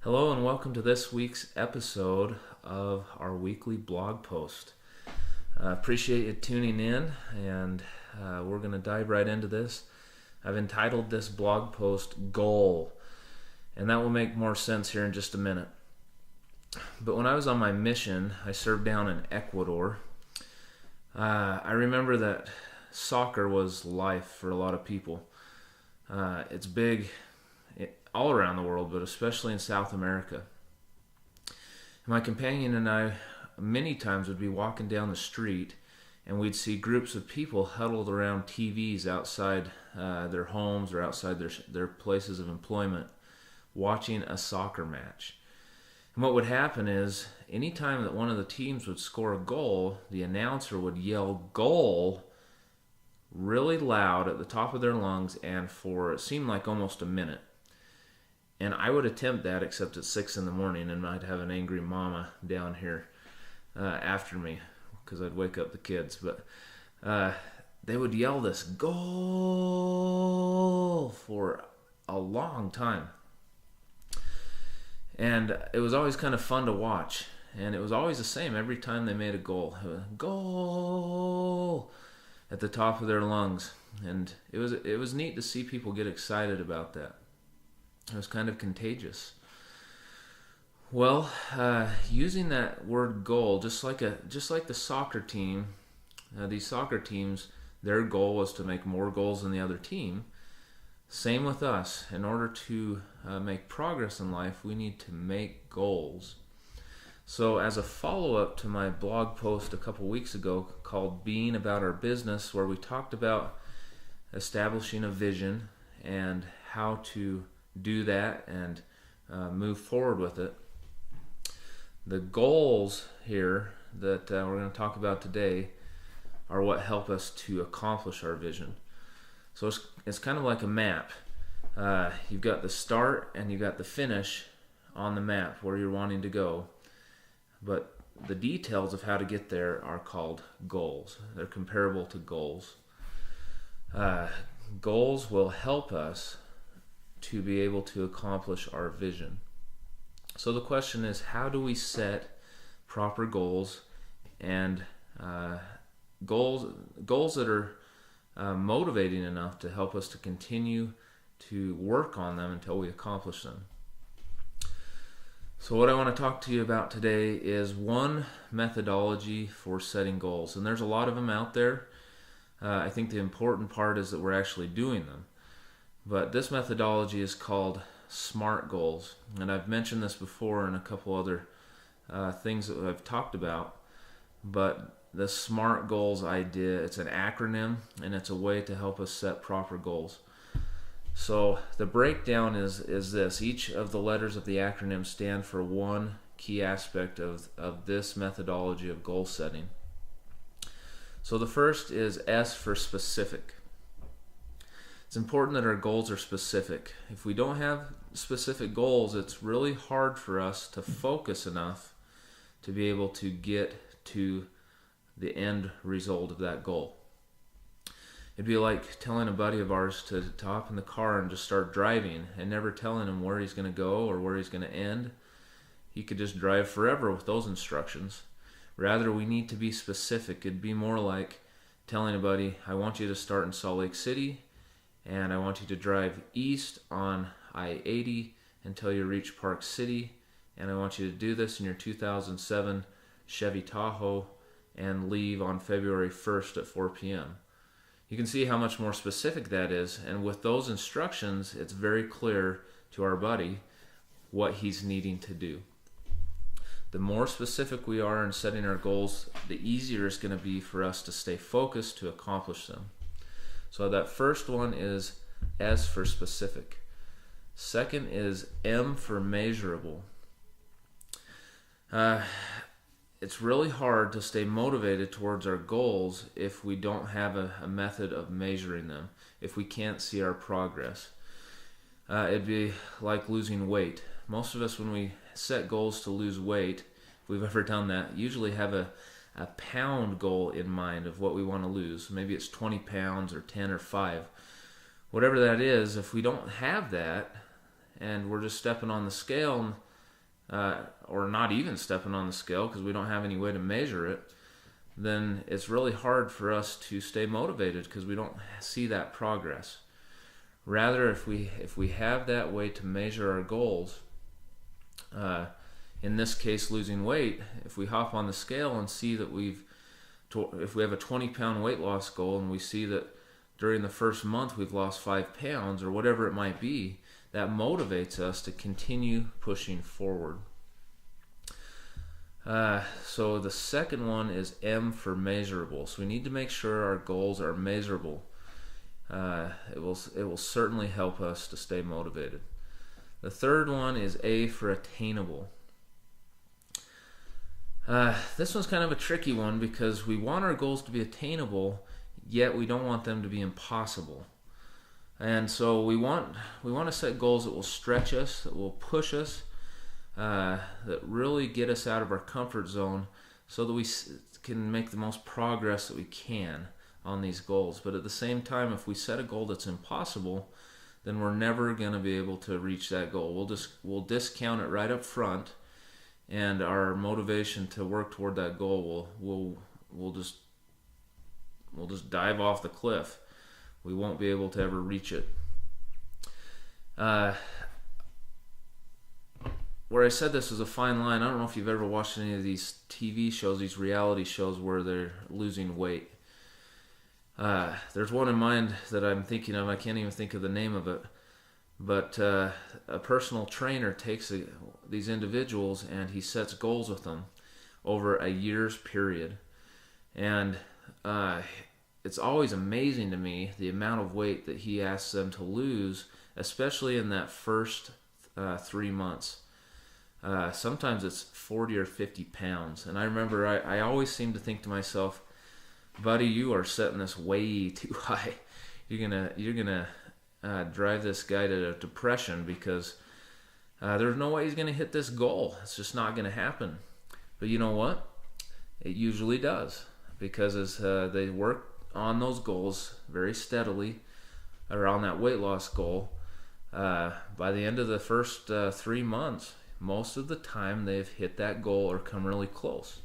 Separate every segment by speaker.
Speaker 1: Hello and welcome to this week's episode of our weekly blog post. Appreciate you tuning in, and we're going to dive right into this. I've entitled this blog post Goal, and that will make more sense here in just a minute. But when I was on my mission, I served down in Ecuador. I remember that soccer was life for a lot of people. It's big all around the world, but especially in South America. My companion and I many times would be walking down the street and we'd see groups of people huddled around TVs outside their homes or outside their places of employment watching a soccer match. And what would happen is anytime that one of the teams would score a goal, the announcer would yell "goal" really loud at the top of their lungs and for it seemed like almost a minute. And I would attempt that, except at 6 in the morning, and I'd have an angry mama down here after me because I'd wake up the kids. But they would yell this "goal" for a long time. And it was always kind of fun to watch. And it was always the same every time they made a goal. It was, "goal" at the top of their lungs. And it was neat to see people get excited about that. It was kind of contagious. Well, using that word "goal," just like the soccer team, these soccer teams, their goal was to make more goals than the other team. Same with us. In order to make progress in life, we need to make goals. So, as a follow-up to my blog post a couple weeks ago called "Being About Our Business," where we talked about establishing a vision and how to do that and move forward with it. The goals here that we're going to talk about today are what help us to accomplish our vision. So it's kind of like a map. You've got the start and you've got the finish on the map where you're wanting to go. But the details of how to get there are called goals. They're comparable to goals. Goals will help us to be able to accomplish our vision. So the question is, how do we set proper goals and goals that are motivating enough to help us to continue to work on them until we accomplish them? So what I want to talk to you about today is one methodology for setting goals, and there's a lot of them out there. I think the important part is that we're actually doing them. But this methodology is called SMART goals. And I've mentioned this before in a couple other things that I've talked about. But the SMART goals idea, it's an acronym and it's a way to help us set proper goals. So the breakdown is this. Each of the letters of the acronym stand for one key aspect of this methodology of goal setting. So the first is S for specific. It's important that our goals are specific. If we don't have specific goals, it's really hard for us to focus enough to be able to get to the end result of that goal. It'd be like telling a buddy of ours to hop in the car and just start driving and never telling him where he's going to go or where he's going to end. He could just drive forever with those instructions. Rather, we need to be specific. It'd be more like telling a buddy, "I want you to start in Salt Lake City, and I want you to drive east on I-80 until you reach Park City, and I want you to do this in your 2007 Chevy Tahoe and leave on February 1st at 4 p.m. You can see how much more specific that is, and with those instructions, it's very clear to our buddy what he's needing to do. The more specific we are in setting our goals, the easier it's going to be for us to stay focused to accomplish them. So that first one is S for specific. Second is M for measurable. It's really hard to stay motivated towards our goals if we don't have a method of measuring them, if we can't see our progress. It'd be like losing weight. Most of us, when we set goals to lose weight, if we've ever done that, usually have a pound goal in mind of what we want to lose. Maybe it's 20 pounds or 10 or 5. Whatever that is, if we don't have that and we're just stepping on the scale or not even stepping on the scale because we don't have any way to measure it, then it's really hard for us to stay motivated because we don't see that progress. Rather, if we have that way to measure our goals, in this case losing weight, if we hop on the scale and see that if we have a 20-pound weight loss goal and we see that during the first month we've lost 5 pounds or whatever it might be, that motivates us to continue pushing forward. So the second one is M for measurable. So we need to make sure our goals are measurable. It will certainly help us to stay motivated. The third one is A for attainable. This one's kind of a tricky one because we want our goals to be attainable, yet we don't want them to be impossible. And so we want to set goals that will stretch us, that will push us, that really get us out of our comfort zone so that we can make the most progress that we can on these goals. But at the same time, if we set a goal that's impossible, then we're never going to be able to reach that goal. We'll discount it right up front, and our motivation to work toward that goal will just dive off the cliff. We won't be able to ever reach it. Where I said this is a fine line. I don't know if you've ever watched any of these TV shows, these reality shows where they're losing weight. There's one in mind that I'm thinking of. I can't even think of the name of it. But a personal trainer takes these individuals and he sets goals with them over a year's period. And it's always amazing to me the amount of weight that he asks them to lose, especially in that first 3 months. Sometimes it's 40 or 50 pounds. And I remember I always seem to think to myself, buddy, you are setting this way too high. You're gonna drive this guy to depression because there's no way he's gonna hit this goal. It's just not gonna happen. But you know what? It usually does, because as they work on those goals very steadily around that weight loss goal, by the end of the first 3 months, most of the time they've hit that goal or come really close.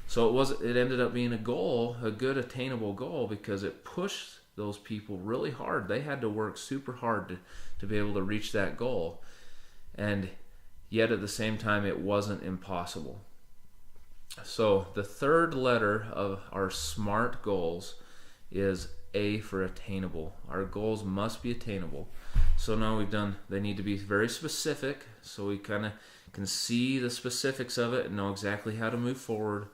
Speaker 1: So it ended up being a good attainable goal, because it pushed those people really hard. They had to work super hard to be able to reach that goal. And yet at the same time, it wasn't impossible. So the third letter of our SMART goals is A for attainable. Our goals must be attainable. So now they need to be very specific, so we kind of can see the specifics of it and know exactly how to move forward.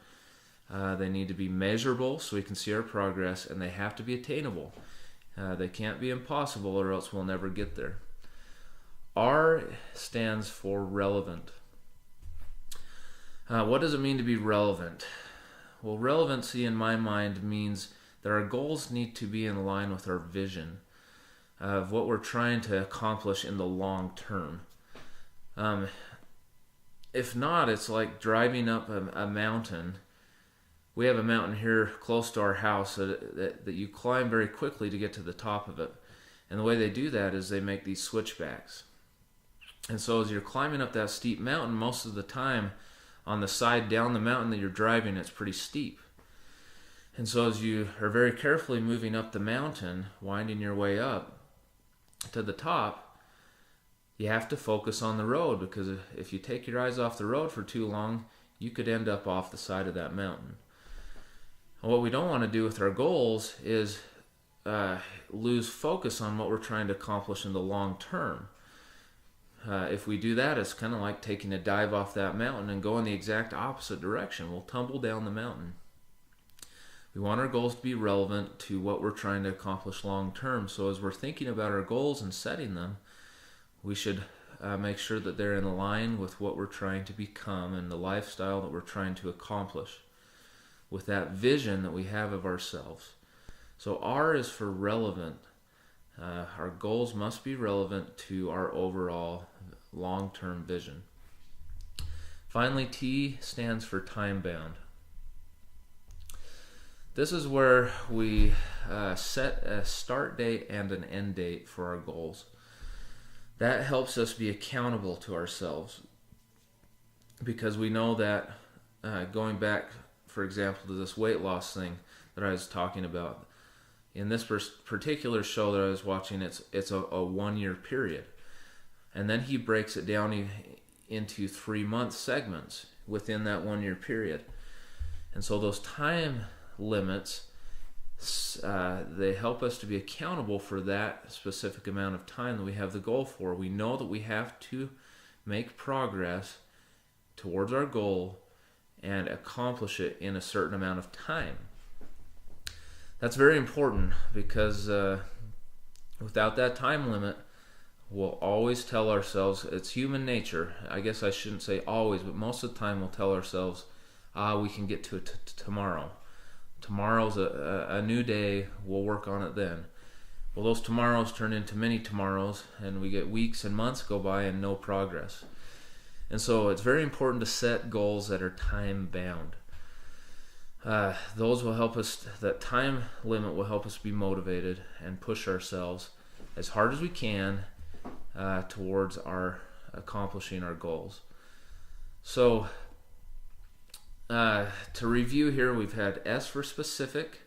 Speaker 1: They need to be measurable so we can see our progress, and they have to be attainable. They can't be impossible, or else we'll never get there. R stands for relevant. What does it mean to be relevant? Well, relevancy in my mind means that our goals need to be in line with our vision of what we're trying to accomplish in the long term. If not, it's like driving up a mountain. We have a mountain here close to our house that you climb very quickly to get to the top of it. And the way they do that is they make these switchbacks. And so as you're climbing up that steep mountain, most of the time on the side down the mountain that you're driving, it's pretty steep. And so as you are very carefully moving up the mountain, winding your way up to the top, you have to focus on the road, because if you take your eyes off the road for too long, you could end up off the side of that mountain. And what we don't want to do with our goals is lose focus on what we're trying to accomplish in the long term. If we do that, it's kind of like taking a dive off that mountain and going the exact opposite direction. We'll tumble down the mountain. We want our goals to be relevant to what we're trying to accomplish long term. So as we're thinking about our goals and setting them, we should make sure that they're in line with what we're trying to become and the lifestyle that we're trying to accomplish, with that vision that we have of ourselves. So R is for relevant. Our goals must be relevant to our overall long-term vision. Finally, T stands for time-bound. This is where we set a start date and an end date for our goals. That helps us be accountable to ourselves. because we know that going back, for example, to this weight loss thing that I was talking about, in this particular show that I was watching, it's a 1 year period. And then he breaks it down into 3 month segments within that 1 year period. And so those time limits, they help us to be accountable for that specific amount of time that we have the goal for. We know that we have to make progress towards our goal and accomplish it in a certain amount of time. That's very important because without that time limit, we'll always tell ourselves, it's human nature. I guess I shouldn't say always, but most of the time we'll tell ourselves, we can get to it tomorrow. Tomorrow's a new day, we'll work on it then. Well, those tomorrows turn into many tomorrows, and we get weeks and months go by and no progress. And so it's very important to set goals that are time bound. Those will help us, that time limit will help us be motivated and push ourselves as hard as we can towards our accomplishing our goals. So to review here, we've had S for specific,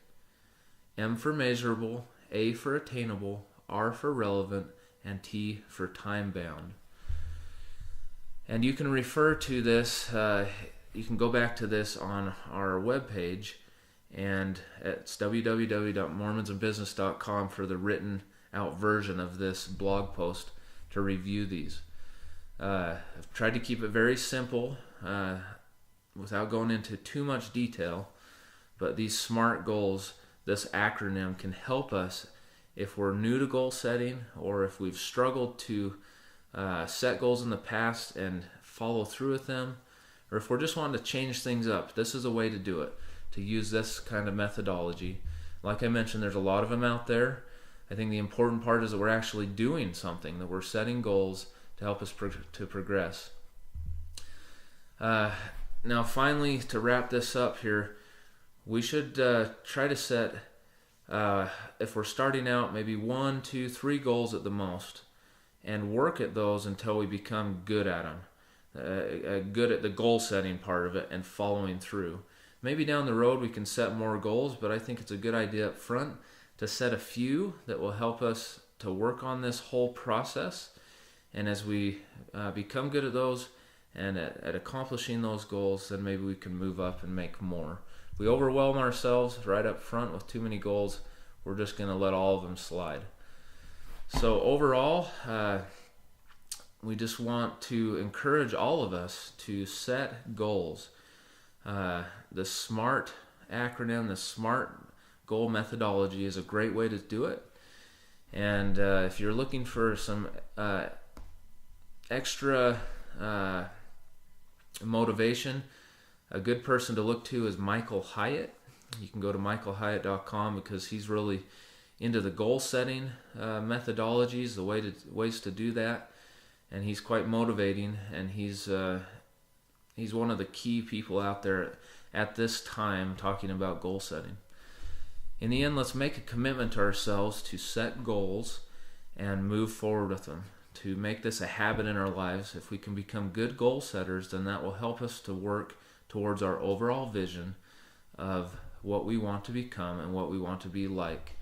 Speaker 1: M for measurable, A for attainable, R for relevant, and T for time bound. And you can refer to this, you can go back to this on our webpage, and it's www.mormonsandbusiness.com for the written out version of this blog post to review these. I've tried to keep it very simple without going into too much detail, but these SMART goals, this acronym, can help us if we're new to goal setting, or if we've struggled to set goals in the past and follow through with them, or if we're just wanting to change things up. This is a way to do it, to use this kind of methodology. Like I mentioned, there's a lot of them out there. I think the important part is that we're actually doing something, that we're setting goals to help us to progress. Now finally, to wrap this up here, we should try to set, if we're starting out, maybe 1, 2, 3 goals at the most, and work at those until we become good at them, good at the goal setting part of it and following through. Maybe down the road we can set more goals, but I think it's a good idea up front to set a few that will help us to work on this whole process. And as we become good at those and at accomplishing those goals, then maybe we can move up and make more. If we overwhelm ourselves right up front with too many goals, we're just going to let all of them slide. So overall, we just want to encourage all of us to set goals. The SMART acronym, the SMART goal methodology, is a great way to do it. And if you're looking for some extra motivation, a good person to look to is Michael Hyatt. You can go to michaelhyatt.com because he's really into the goal setting methodologies, the ways to do that, and he's quite motivating, and he's one of the key people out there at this time talking about goal setting. In the end, let's make a commitment to ourselves to set goals and move forward with them, to make this a habit in our lives. If we can become good goal setters, then that will help us to work towards our overall vision of what we want to become and what we want to be like.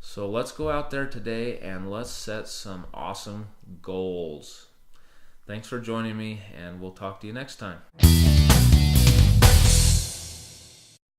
Speaker 1: So let's go out there today and let's set some awesome goals. Thanks for joining me, and we'll talk to you next time.